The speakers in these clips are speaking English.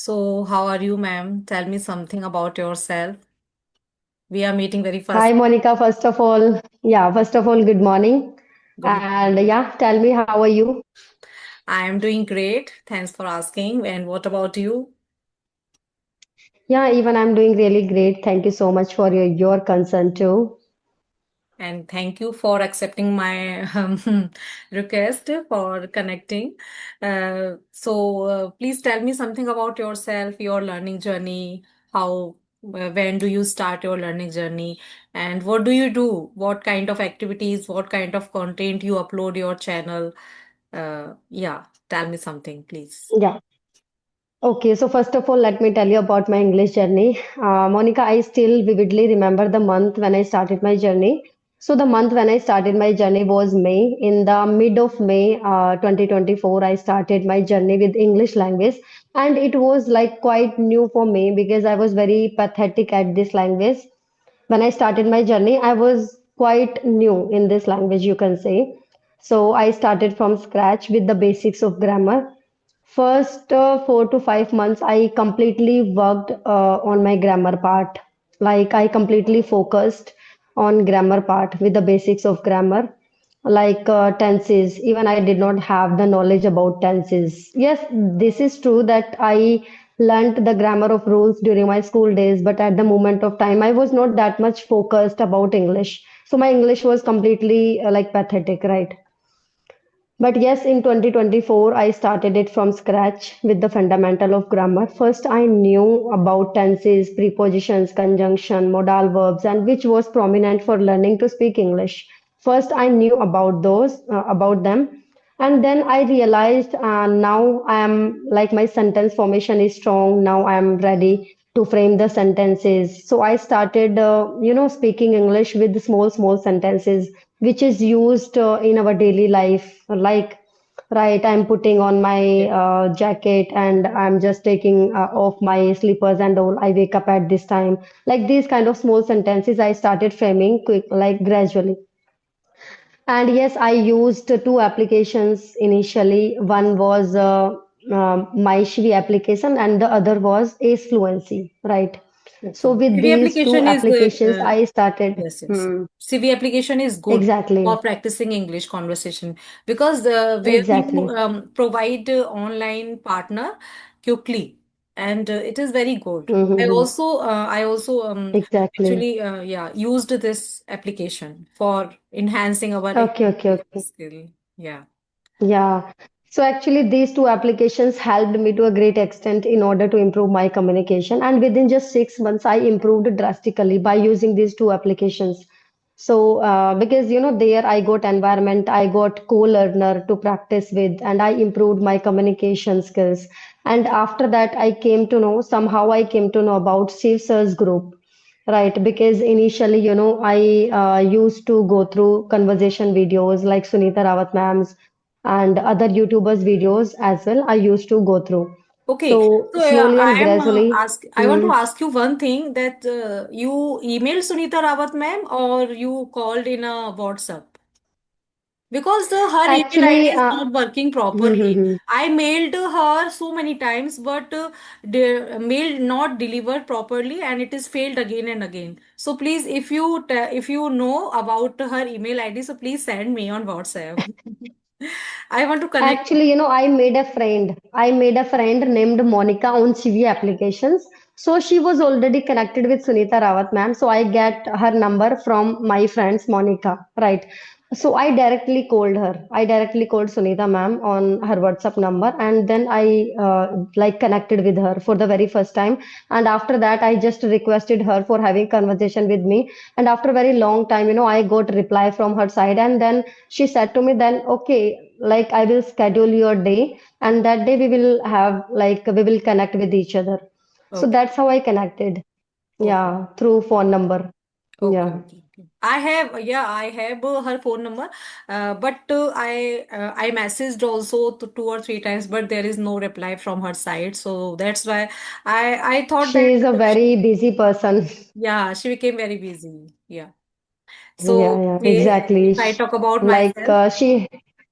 So, how are you, ma'am? Tell me something about yourself. We are meeting very Hi, first. Monica. First of all, good morning. Good And morning. yeah, tell me, how are you? I am doing great. Thanks for asking. And what about you? Yeah, even I'm doing really great. Thank you so much for your concern too. And thank you for accepting my request for connecting. Please tell me something about yourself, your learning journey. When do you start your learning journey? And what do you do? What kind of activities, what kind of content you upload your channel? Yeah, tell me something, please. Yeah. Okay, so first of all, let me tell you about my English journey. Monica, I still vividly remember the month when I started my journey. So the month when I started my journey was May. In the mid of May, 2024, I started my journey with English language, and it was like quite new for me because I was very pathetic at this language. When I started my journey, I was quite new in this language, you can say. So I started from scratch with the basics of grammar. First 4 to 5 months, I completely worked on my grammar part. Like I completely focused on grammar part with the basics of grammar, like tenses. Even I did not have the knowledge about tenses. Yes, this is true that I learnt the grammar of rules during my school days, but at the moment of time, I was not that much focused about English. So my English was completely like pathetic, right? But yes, in 2024, I started it from scratch with the fundamental of grammar. First, I knew about tenses, prepositions, conjunction, modal verbs, and which was prominent for learning to speak English. First, I knew about them, and then I realized now I am like my sentence formation is strong. Now I am ready to frame the sentences. So I started, speaking English with small, small sentences, which is used in our daily life. Like, right, I'm putting on my jacket and I'm just taking off my slippers and all. I wake up at this time. Like these kind of small sentences, I started framing quick, like gradually. And yes, I used two applications initially. One was my Shri application, and the other was Ace Fluency, right? So Okay. with CV these two application is applications, I started. yes, yes. CV application is good for Exactly, practicing English conversation because where you exactly. provide online partner quickly, and it is very good. Mm-hmm. I also Exactly. actually yeah used this application for enhancing our Okay, okay, English okay. skill. Yeah. Yeah. So actually, these two applications helped me to a great extent in order to improve my communication. And within just 6 months, I improved drastically by using these two applications. So, because there I got environment, I got co-learner to practice with, and I improved my communication skills. And after that, somehow I came to know about Shiv Sir's group. Right, because initially, I used to go through conversation videos like Sunita Rawat ma'am's and other YouTubers' videos as well. I used to go through. Okay, So so slowly and gradually, I want to mm, ask you one thing that you emailed Sunita Rawat ma'am or you called in a WhatsApp? Because her email ID actually, is not working properly. I mailed her so many times, but the mail not delivered properly, and it is failed again and again. So please, if you know about her email ID, so please send me on WhatsApp. I want to connect. Actually, I made a friend. I made a friend named Monica on CV applications. So she was already connected with Sunita Rawat ma'am. So I get her number from my friends Monica, right? So I directly called her. I directly called Sunita ma'am on her WhatsApp number, and then I like connected with her for the very first time. And after that, I just requested her for having conversation with me. And after a very long time, I got reply from her side, and then she said to me, then okay, like I will schedule your day, and that day we will connect with each other. So Okay. that's how I connected. Okay. Yeah, through phone number. Okay, Yeah. okay, okay. I have her phone number, but I messaged also two or three times, but there is no reply from her side. So that's why I thought that She is a very busy person. yeah, she became very busy. Yeah. Yeah, So yeah, okay, if exactly. I talk about Like myself, she.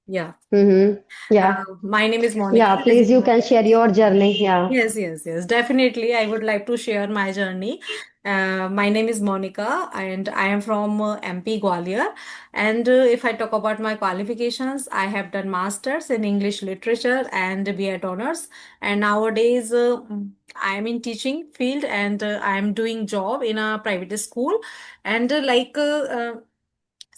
Yeah. Mm-hmm. Yeah. My name is Monica, Yeah. as Please, you you know. can share your journey. Yeah. Yes, yes, yes. Definitely, I would like to share my journey. My name is Monica, and I am from MP Gwalior. And if I talk about my qualifications, I have done masters in English literature and B.Ed honors. And nowadays, I am in teaching field, and I am doing job in a private school. And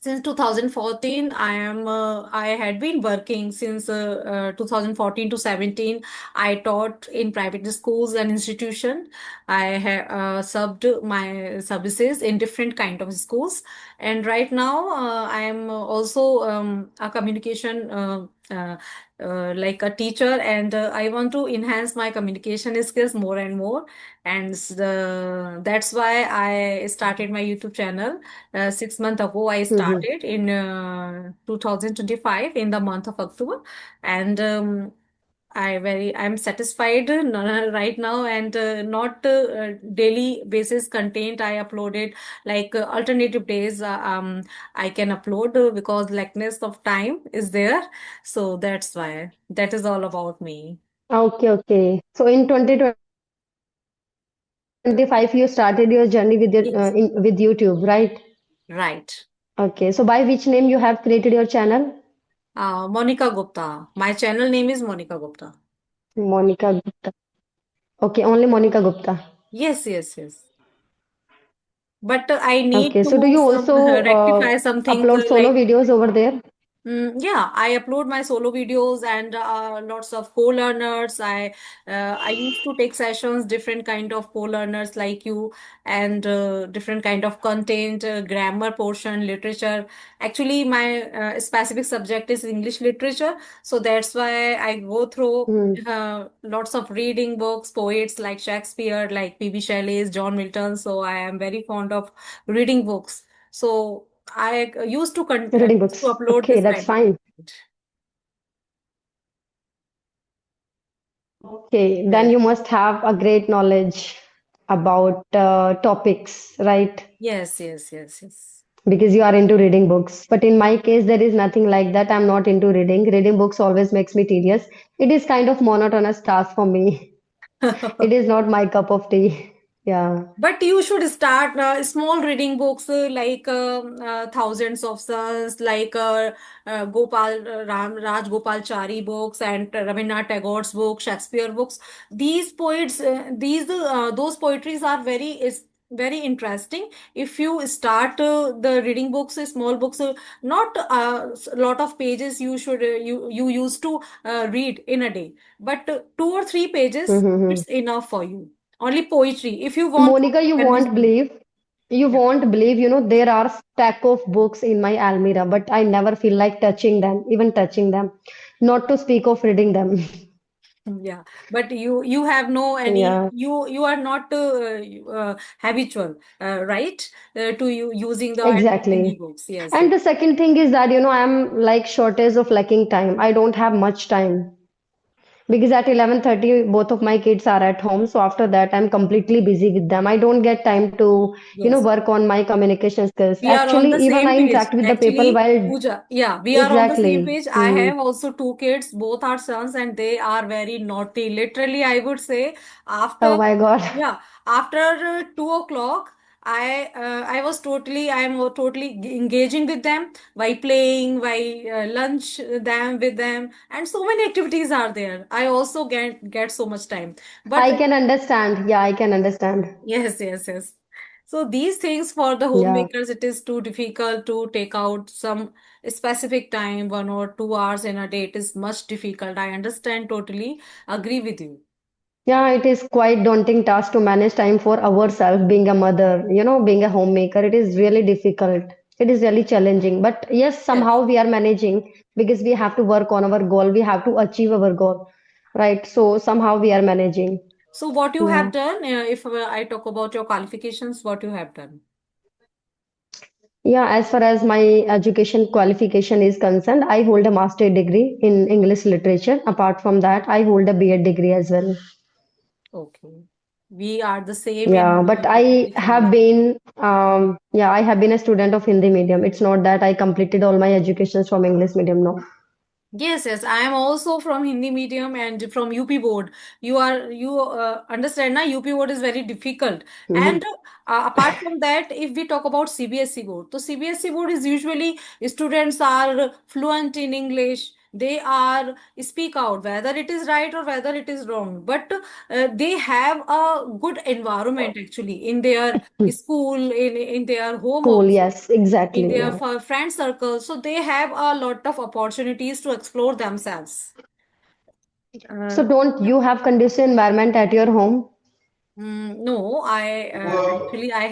since 2014, I had been working since 2014 to 17. I taught in private schools and institution. I have subbed my services in different kind of schools, and right now I am also a communication like a teacher, and I want to enhance my communication skills more and more. And that's why I started my YouTube channel. 6 months ago I Mm-hmm. started in 2025 in the month of October, and I'm satisfied right now, and not daily basis content I uploaded, like alternative days I can upload because lackness of time is there. So that's why, that is all about me. Okay. Okay. So in 2025, you started your journey with Yes. with YouTube, right? Right. Okay. So by which name you have created your channel? Monica Gupta. My channel name is Monica Gupta. Monica Gupta. Okay. Only Monica Gupta. Yes, yes, yes. But I need Okay. So do to you some also rectify some things upload solo like, videos over there? yeah, I upload my solo videos and lots of co-learners. I used to take sessions, different kind of co-learners like you, and different kind of content, grammar portion, literature. Actually, my specific subject is English literature, so that's why I go through Hmm. lots of reading books, poets like Shakespeare, like P.B. Shelley's, John Milton. So I am very fond of reading books. So I Reading used to books. upload Okay, this that's kind of fine. content. Okay, then Yes, you must have a great knowledge about topics, right? yes, yes, yes, yes. Because you are into reading books. But in my case, there is nothing like that. I'm not into reading. Reading books always makes me tedious. It is kind of monotonous task for me. It is not my cup of tea. Yeah, But you should start small reading books like Thousands of Suns, like Gopal Raj Gopal Chari books, and Rabindranath Tagore's books, Shakespeare books. These poets, those poetries are very interesting. If you start the reading books, small books, not a lot of pages you used to read in a day, but 2 or 3 pages, mm-hmm. it's enough for you. Only poetry. If you want to Monica, convince me. you Yeah. won't believe, there are stack of books in my almirah, but I never feel like touching them, even touching them, not to speak of reading them. Yeah. But you have no any, Yeah, you are not habitual, right? To you using the any exactly. books. Yes, And yes. the second thing is that, I'm like shortage of lacking time. I don't have much time because at 11:30, both of my kids are at home. So after that, I'm completely busy with them. I don't get time to, Yes. work on my communication skills. We are on Actually, the even same I page. interact with the people Actually, while Pooja, yeah, we are on the same exactly. page. I Hmm. have also two kids, both are sons, and they are very naughty. Literally, I would say Oh after, my God. yeah, after 2 o'clock, I was totally, I am totally engaging with them by playing, by lunch them with them, and so many activities are there. I also get so much time, but I can understand. Yeah, I can understand. yes, yes, yes. So these things for the Yeah. homemakers, it is too difficult to take out some specific time, 1 or 2 hours in a day. It is much difficult. I understand totally. Agree with you. Yeah, it is quite daunting task to manage time for ourselves, being a mother, being a homemaker. It is really difficult. It is really challenging. But yes, Yes. somehow we are managing because we have to work on our goal. We have to achieve our goal, right? So somehow we are managing. So what you Yeah. have done, if I talk about your qualifications, what you have done? Yeah, as far as my education qualification is concerned, I hold a master degree in English literature. Apart from that, I hold a B.Ed degree as well. Okay. We are the same Yeah, in but I different have ways. been, I have been a student of Hindi medium. It's not that I completed all my educations from English medium. No. Yes, yes. I am also from Hindi medium and from UP board. You understand na UP board is very difficult. And Mhm. apart from that, if we talk about CBSE board, so CBSE board is usually students are fluent in English. They are speak out whether it is right or whether it is wrong. But they have a good environment actually in their school, in their home Cool, also, yes, in exactly. their Yeah. friend circle, so they have a lot of opportunities to explore themselves. So uh, don't yeah. you have conducive environment at your home? No, I actually I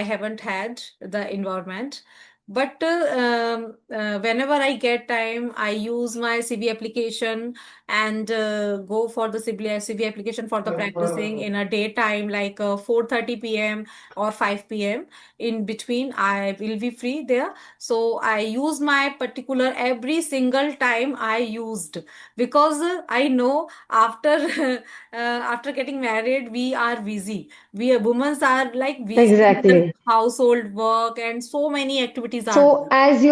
haven't had the environment, but whenever I get time, I use my CV application and go for the CV application for the practicing in a daytime, like 4:30 p.m. or 5 p.m. In between, I will be free there. So I use my particular every single time I used, because I know after after getting married, we are busy. We women are like busy in their Exactly. household work, and so many activities are So there. as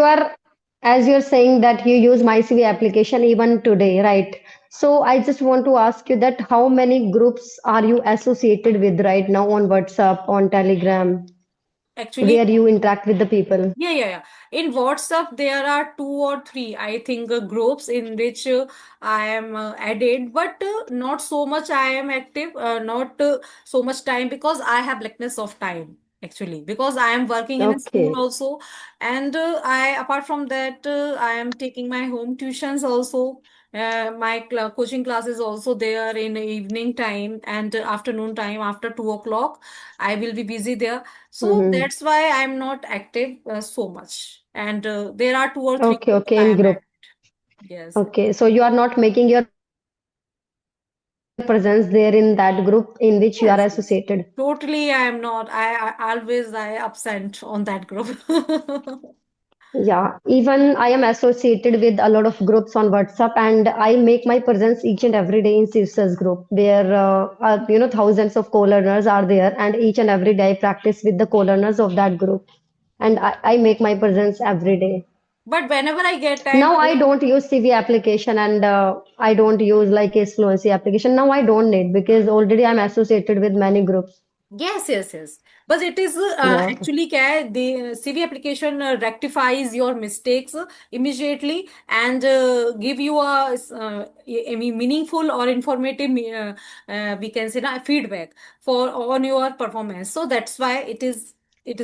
you're saying that you use MyCV application even today, right? So I just want to ask you that how many groups are you associated with right now on WhatsApp, on Telegram, Actually, where you interact with the people? yeah, yeah, yeah. In WhatsApp, there are two or three, I think, groups in which I am added, but not so much I am active, not so much time, because I have lackness of time, actually, because I am working in a school Okay. also. And apart from that, I am taking my home tuitions also. My coaching class is also there in evening time and afternoon time after 2 o'clock. I will be busy there, so Mm-hmm. that's why I'm not active so much. And there are two or three Okay, groups okay, I in am group. at. Yes, yes. Okay, so you are not making your presence there in that group in which you are Yes, yes. associated. Totally, I am not. I absent on that group. Yeah, even I am associated with a lot of groups on WhatsApp, and I make my presence each and every day in Sisters group, where thousands of co-learners are there, and each and every day I practice with the co-learners of that group, and I make my presence every day. But whenever I get time, Now I I don't use CV application, and I don't use like a fluency application. Now I don't need because already I'm associated with many groups. yes, yes, yes. But it is Yeah. actually क्या है, the CV application rectifies your mistakes immediately and give you a meaningful or informative we can say na, feedback for on your performance. So that's why it is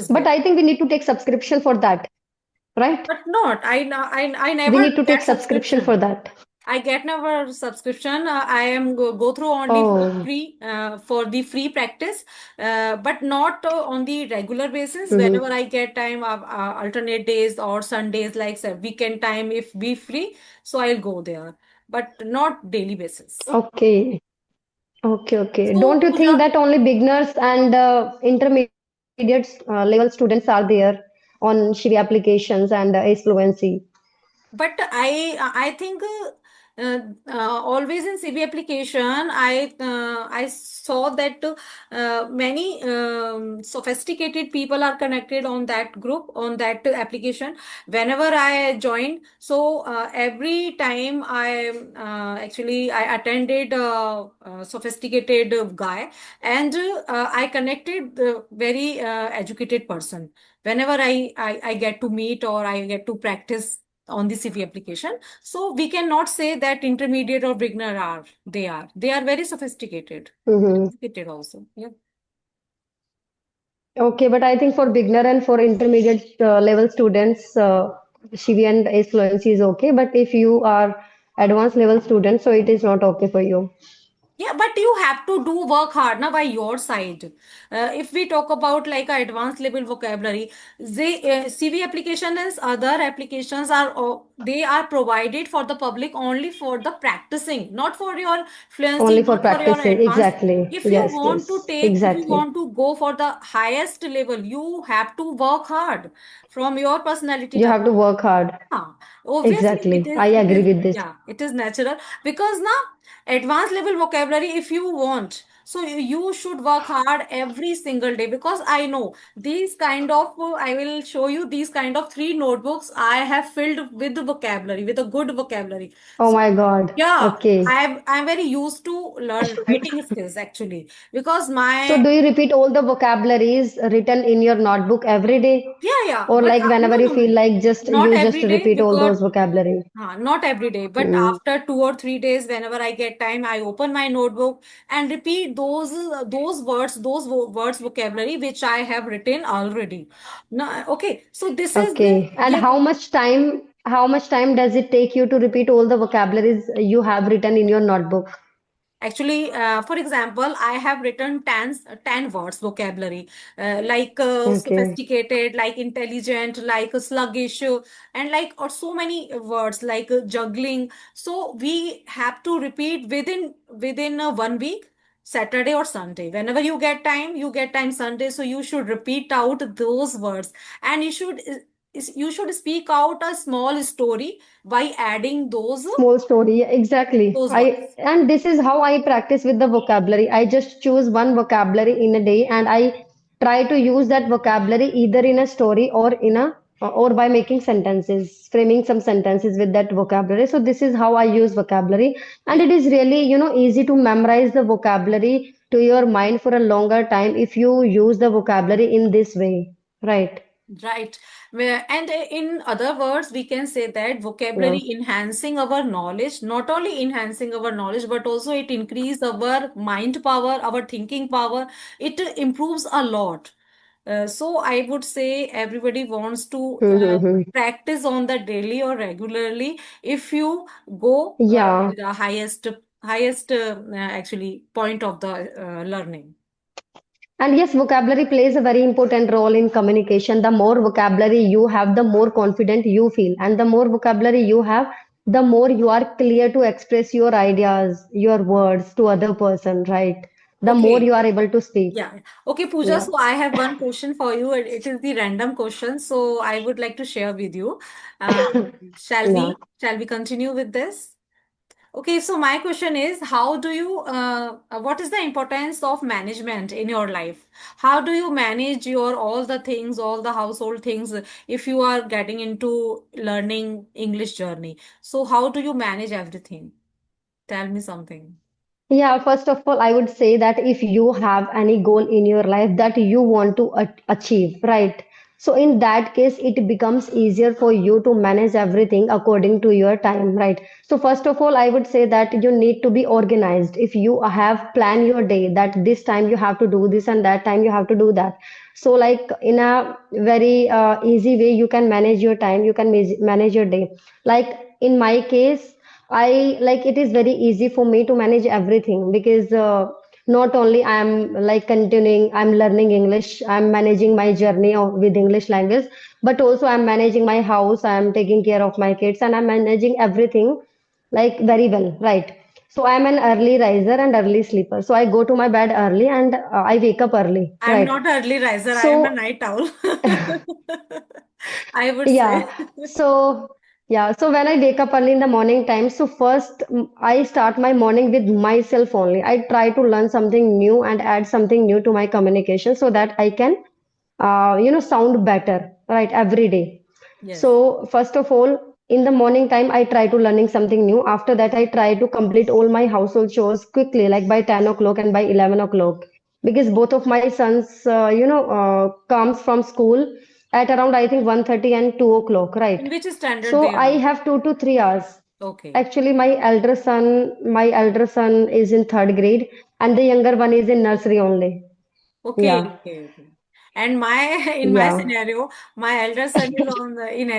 But good. I think we need to take subscription for that, right? But not I We never need to take get subscription for subscription. that. I get never subscription. I am go through only Oh. for the free practice, but not on the regular basis. Mhm. Whenever I get time, alternate days or Sundays, like say, weekend time, if we free, so I'll go there, but not daily basis. Okay. Okay, okay. Don't So you think Pooja, that only beginners and intermediate level students are there on Shivi applications and Ace Fluency? but I think always in CV application I saw that many sophisticated people are connected on that group, on that application. Whenever I joined, so every time I attended sophisticated guy, and I connected the very educated person. Whenever I get to meet or I get to practice on the CV application. So we cannot say that intermediate or beginner are they are very sophisticated, very Mm-hmm. educated also. Yeah. Okay, but I think for beginner and for intermediate level students, Shivi and Ace Fluency is okay. But if you are advanced level student, so it is not okay for you. Yeah, but you have to do work hard now by your side. If we talk about like a advanced level vocabulary, CV application and other applications are they are provided for the public only for the practicing, not for your fluency, Only for not for your practicing. advanced. Exactly. Yes, yes, If you exactly. want to go for the highest level, you have to work hard from your personality You have to development. work hard. Yeah, obviously Exactly. I agree with this. yeah, it is natural, because now advanced level vocabulary if you want, So you should work hard every single day, because I know these kind of, I will show you these kind of three notebooks I have filled with the vocabulary, with a good vocabulary. Oh So my God. yeah, Okay. I'm very used to learn writing skills actually, because So my, do you repeat all the vocabularies written in your notebook every day? yeah, Or but like no, whenever you no, feel no, like just not you just every day, repeat all because those vocabulary? not every day, but Hmm. after 2 or 3 days, whenever I get time, I open my notebook and repeat those words, words vocabulary which I have written already. No, okay, so this is the, Okay. And yeah. how much time does it take you to repeat all the vocabularies you have written in your notebook? Actually, for example, I have written 10 words vocabulary, like Okay. sophisticated, like intelligent, like sluggish, and like, or so many words like juggling. So we have to repeat within 1 week, Saturday or Sunday. Whenever you get time Sunday, so you should repeat out those words, and you should speak out a small story by adding Small story, exactly. those I words. and this is how I practice with the vocabulary. I just choose one vocabulary in a day and I try to use that vocabulary either in a story or in a or by making sentences, framing some sentences with that vocabulary. So this is how I use vocabulary, and Yeah. it is really, easy to memorize the vocabulary to your mind for a longer time if you use the vocabulary in this way, right? Right. And in other words, we can say that Yeah. vocabulary enhancing our knowledge, not only enhancing our knowledge, but also it increase our mind power, our thinking power. It improves a lot. So I would say everybody wants to practice on the daily or regularly. If you go Yeah. to the highest actually point of the learning. And yes, vocabulary plays a very important role in communication. The more vocabulary you have, the more confident you feel. And the more vocabulary you have, the more you are clear to express your ideas, your words to other person, right? The more Okay. you are able to speak. Yeah. Okay, Pooja. Yeah. So I have one question for you. It is the random question. So I would like to share with you. Shall Yeah. we continue with this? Okay. So my question is, how do you what is the importance of management in your life? How do you manage your all the things, all the household things, if you are getting into learning English journey? So how do you manage everything? Tell me something. Yeah, first of all, I would say that if you have any goal in your life that you want to achieve, right? So in that case, it becomes easier for you to manage everything according to your time, right? So first of all, I would say that you need to be organized. If you have planned your day that this time you have to do this and that time you have to do that. So like in a very easy way, you can manage your time, you can manage your day. Like in my case, I like it is very easy for me to manage everything because not only I am like continuing, I'm learning English, I'm managing my journey with English language, but also I'm managing my house, I'm taking care of my kids, and I'm managing everything like very well, right? So I'm an early riser and early sleeper. So I go to my bed early and I wake up early, I'm right? not early riser. I am a So night owl. I would yeah. say. So when I wake up early in the morning time, so first I start my morning with myself only. I try to learn something new and add something new to my communication so that I can, sound better, right, every day. Yes. So first of all, in the morning time, I try to learning something new. After that, I try to complete all my household chores quickly, like by 10 o'clock and by 11 o'clock, because both of my sons, comes from school at around I think 1:30 and 2 o'clock, In right? which standard So they I are? have 2 to 3 hours. Okay. Actually, my elder son is in third grade, and the younger one is in nursery only. Okay. Yeah, Okay. Okay. And my in my yeah. scenario, my elder son is on in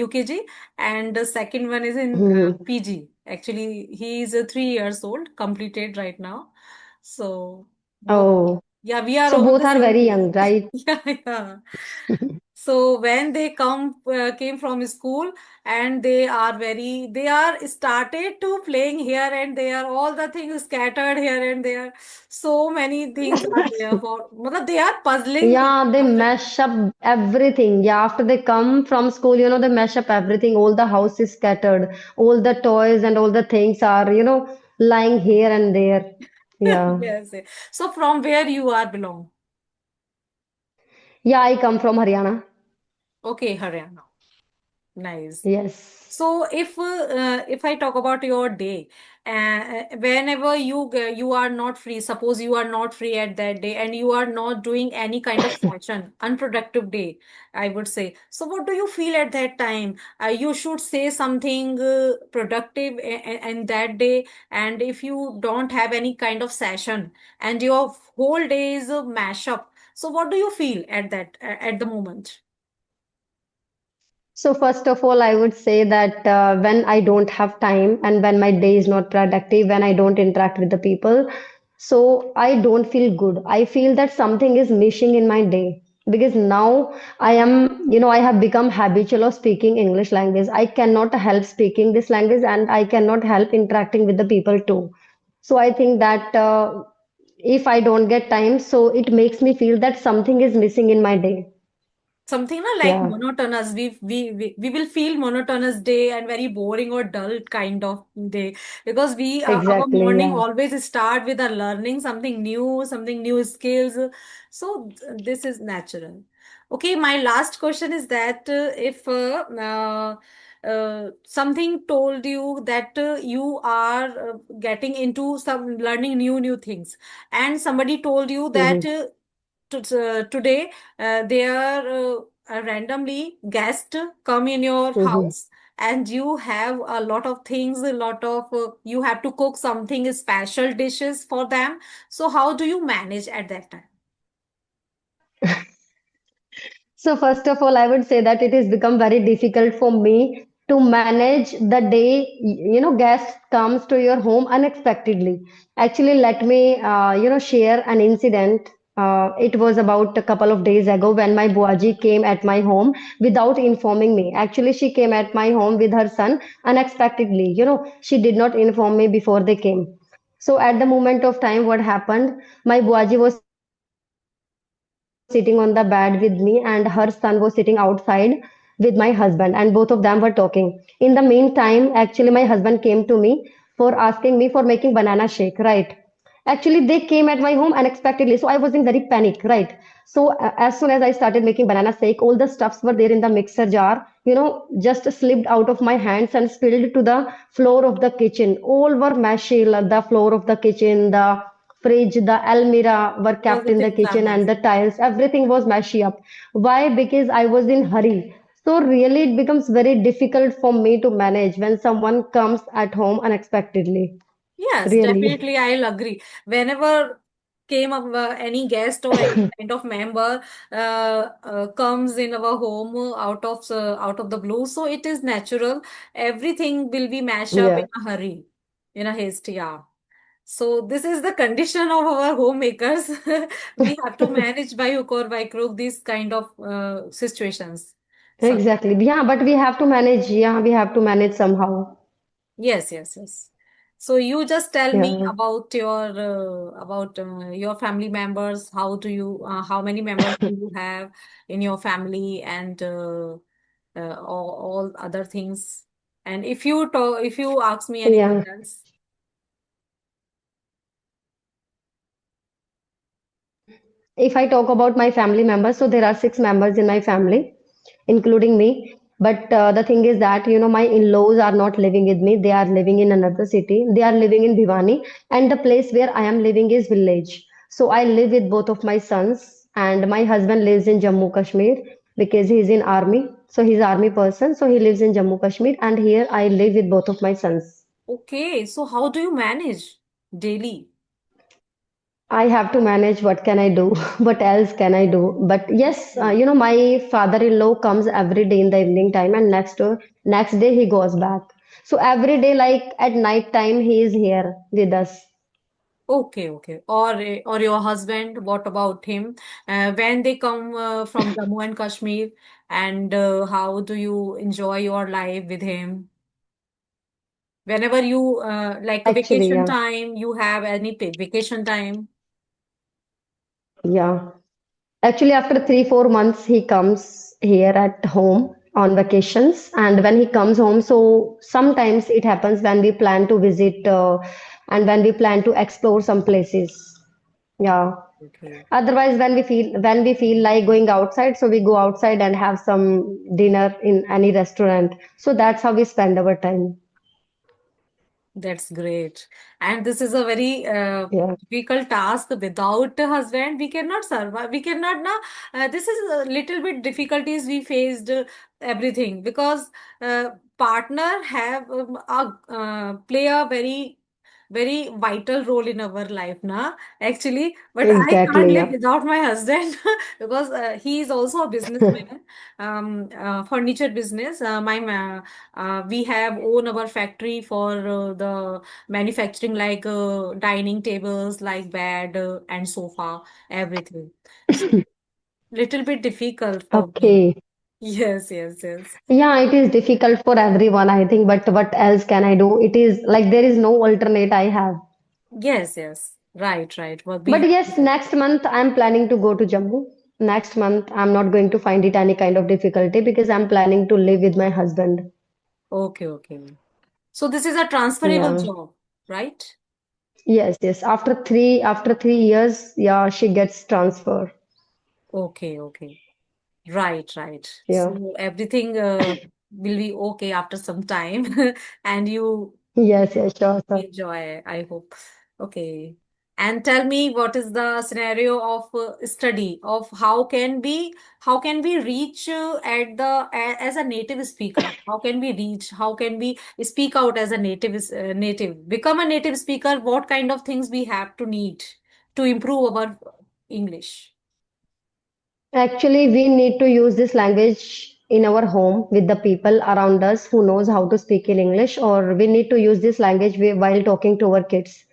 UKG, and the second one is in Mhm. PG. Actually, he is 3 years old, completed right now. So both, Oh, yeah, we are so over both the are same very page. young, right? Yeah, yeah. So when they came from school, and they are started to playing here and there, all the things scattered here and there. So many things are there for, matlab they are puzzling Yeah, they after. mash up everything. Yeah, after they come from school, they mash up everything. All the house is scattered. All the toys and all the things are, lying here and there. Yeah. Yes. Yes. So from where you are belong? Yeah, I come from Haryana. Okay, Haryana. Nice. Yes. So if I talk about your day, whenever you are not free, suppose you are not free at that day and you are not doing any kind of session, unproductive day, I would say. So what do you feel at that time? You should say something productive in that day. And if you don't have any kind of session and your whole day is a mashup, so what do you feel at that at the moment? So first of all, I would say that when I don't have time and when my day is not productive, when I don't interact with the people, so I don't feel good. I feel that something is missing in my day because now I am, I have become habitual of speaking English language. I cannot help speaking this language and I cannot help interacting with the people too. So I think that if I don't get time, so it makes me feel that something is missing in my day. Something na, like Yeah, monotonous. We will feel monotonous day and very boring or dull kind of day because we our exactly. morning Yeah. always start with a learning something new skills. So this is natural. Okay, my last question is that if something told you that you are getting into some learning new things, and somebody told you that Mhm. today there randomly guest come in your Mhm. house and you have a lot of things, a lot of you have to cook something special dishes for them, so how do you manage at that time? So first of all, I would say that it has become very difficult for me to manage the day, guest comes to your home unexpectedly. Actually, let me, share an incident. It was about a couple of days ago when my Buaji came at my home without informing me. Actually, she came at my home with her son unexpectedly. She did not inform me before they came. So at the moment of time, what happened? My Buaji was sitting on the bed with me, and her son was sitting outside with my husband, and both of them were talking. In the meantime, actually, my husband came to me for asking me for making banana shake, right? Actually, they came at my home unexpectedly, so I was in very panic, right? So as soon as I started making banana shake, all the stuffs were there in the mixer jar, just slipped out of my hands and spilled to the floor of the kitchen. All were messy, like the floor of the kitchen, the fridge, the almirah were All kept the in the things are kitchen, and nice. the tiles, everything was messy up. Why? Because I was in hurry. So really, it becomes very difficult for me to manage when someone comes at home unexpectedly. Yes, Really. definitely, I'll agree. Whenever came up any guest or any kind of member comes in our home out of the blue, so it is natural. Everything will be mashed up in Yeah, a hurry, in a haste. Yeah. So this is the condition of our homemakers. We have to manage by hook or by crook these kind of situations. So exactly. Yeah, but we have to manage. Yeah, we have to manage somehow. yes, yes, yes. So you just tell me Yeah. about your family members. How many members do you have in your family, and all other things. And if you ask me anything Yeah. else, If I talk about my family members, so there are six members in my family, including me. But the thing is that, my in-laws are not living with me. They are living in another city. They are living in Bhiwani, and the place where I am living is village. So I live with both of my sons, and my husband lives in Jammu Kashmir because he's in army. So he's army person. So he lives in Jammu Kashmir, and here I live with both of my sons. okay. So how do you manage daily? I have to manage. What can I do? What else can I do? But yes, Okay. my father-in-law comes every day in the evening time, and next day he goes back. So every day, like at night time, he is here with us. Okay, okay. Or your husband, what about him? When they come from Jammu and Kashmir, and how do you enjoy your life with him? Whenever you like a Actually, vacation yeah, time, you have any vacation time. yeah. Actually, after 3, 4 months, he comes here at home on vacations. And when he comes home, so sometimes it happens when we plan to visit and when we plan to explore some places. Yeah. Okay. Otherwise, when we feel like going outside, so we go outside and have some dinner in any restaurant. So that's how we spend our time. That's great. And this is a very Yeah. difficult task. Without a husband, we cannot survive. We cannot now. This is a little bit difficulties we faced everything because partner have play a very vital role in our life, na actually. But I can't Exactly. live Yeah. without my husband because he is also a businessman, furniture business. We have own our factory for the manufacturing like dining tables, like bed and sofa, everything. So little bit difficult for me. Okay. Yes, yes, yes. Yeah, it is difficult for everyone, I think, but what else can I do? It is like there is no alternate I have. Yes, yes. Right, right. Well, But we yes, next month I'm planning to go to Jammu. Next month I'm not going to find it any kind of difficulty because I'm planning to live with my husband. okay, okay. So this is a transferable Yeah. job, right? Yes, yes. After three years, yeah, she gets transfer. Okay, okay. Right, right. Yeah. So everything will be okay after some time, and you Yes, yes, sure, sir. enjoy, I hope. Okay. And tell me what is the scenario of study of how can we reach at as a native speaker? How can we reach? How can we speak out as a native? Become a native speaker, what kind of things we have to need to improve our English? Actually, we need to use this language in our home with the people around us who knows how to speak in English, or we need to use this language while talking to our kids.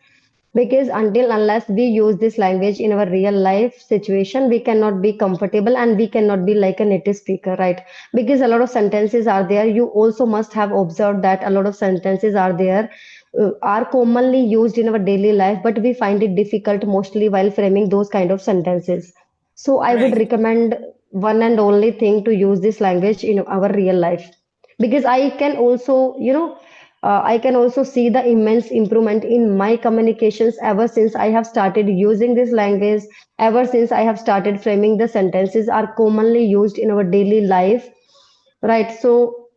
Because until unless we use this language in our real life situation, we cannot be comfortable and we cannot be like a native speaker, right? Because a lot of sentences are there. You also must have observed that a lot of sentences are there, are commonly used in our daily life, but we find it difficult mostly while framing those kind of sentences. So I would Right. recommend one and only thing to use this language in our real life, because I can also, I can also see the immense improvement in my communications ever since I have started using this language, ever since I have started framing the sentences are commonly used in our daily life, right? So,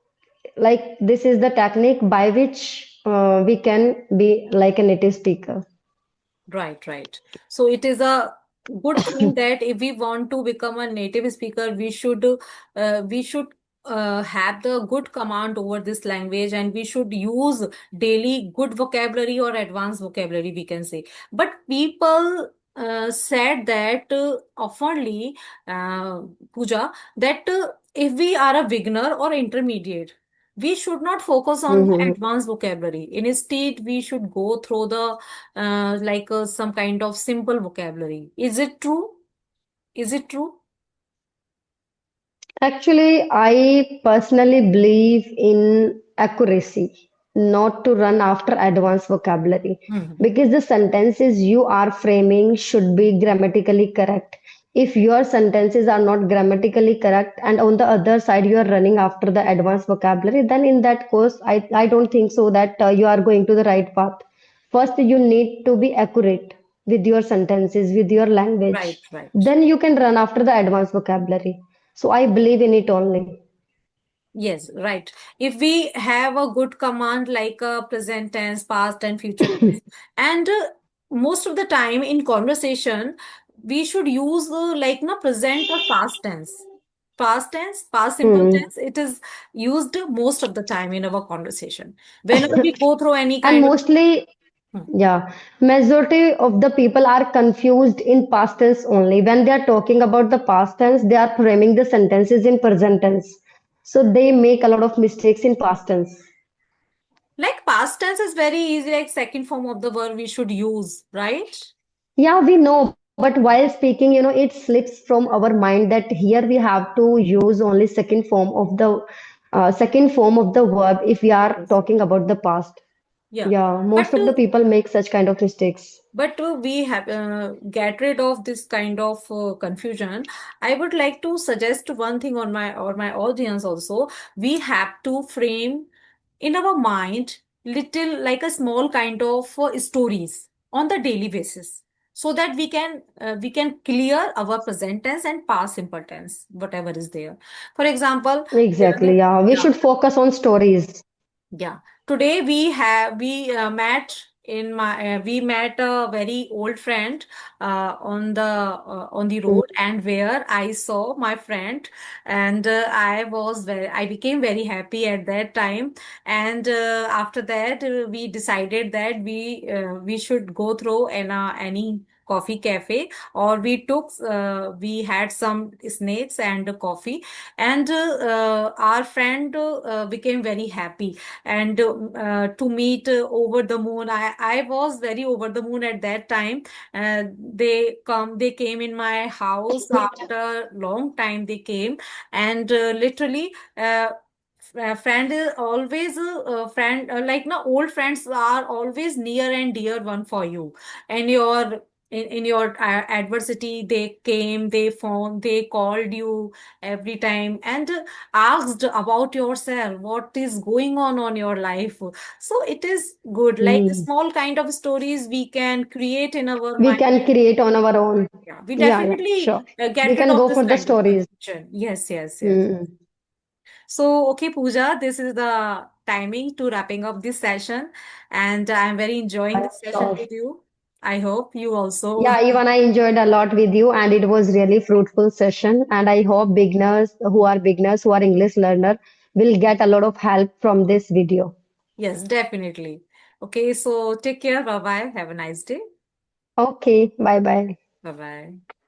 like, this is the technique by which we can be like a native speaker. Right, right. So it is a good thing that if we want to become a native speaker, we should have the good command over this language, and we should use daily good vocabulary or advanced vocabulary, we can say. But people said that oftenly, Pooja, that if we are a beginner or intermediate, we should not focus on the Mhm. advanced vocabulary. Instead, we should go through the like some kind of simple vocabulary. Is it true? Is it true? Actually, I personally believe in accuracy, not to run after advanced vocabulary, Hmm. because the sentences you are framing should be grammatically correct. If your sentences are not grammatically correct, and on the other side you are running after the advanced vocabulary, then in that course, I don't think so that you are going to the right path. First, you need to be accurate with your sentences, with your Right, language. right. Then you can run after the advanced vocabulary. So I believe in it only. Yes, right. If we have a good command like a present tense, past and future tense, and most of the time in conversation, we should use like na present or past tense. Past tense, past simple Hmm. tense, it is used most of the time in our conversation. Whenever we go through any And kind of mostly, hmm, yeah, majority of the people are confused in past tense only. When they are talking about the past tense, they are framing the sentences in present tense. So they make a lot of mistakes in past tense. like past tense is very easy, like second form of the verb we should use, right? Yeah, we know, but while speaking, it slips from our mind that here we have to use only second form of the verb if we are Yes, yes. talking about the past. Yeah. Yeah, most But of the people make such kind of mistakes. we have get rid of this kind of confusion. I would like to suggest one thing on my audience also. We have to frame in our mind. little, like a small kind of stories on the daily basis, so that we can clear our present tense and past simple tense, whatever is there. For example, Exactly. Yeah. We yeah. should focus on stories. Yeah. Today we met in my we met a very old friend on the road, and where I saw my friend, and I became very happy at that time. And after that, we decided that we should go through any coffee cafe, or we had some snacks and coffee, and our friend became very happy, and to meet over the moon. I was very over the moon at that time. They came in my house after long time, they came. And literally, friend is always friend, like no, old friends are always near and dear one for you. And in your adversity, they came, they phoned, they called you every time, and asked about yourself, what is going on your life. So it is good, like Mm. small kind of stories we can create in our We mind. can create on our own. Yeah, we Yeah, yeah, definitely sure. We get rid can of go this for the kind of stories. confusion. Yes, yes, yes. Mm. So, okay, Pooja, this is the timing to wrapping up this session, and I'm very enjoying Yeah, this session sure. with you. I hope you also. Yeah, even I enjoyed a lot with you, and it was really fruitful session. And I hope beginners, who are English learner, will get a lot of help from this video. Yes, definitely. Okay, so take care. Bye bye. Have a nice day. Okay, bye bye. Bye bye.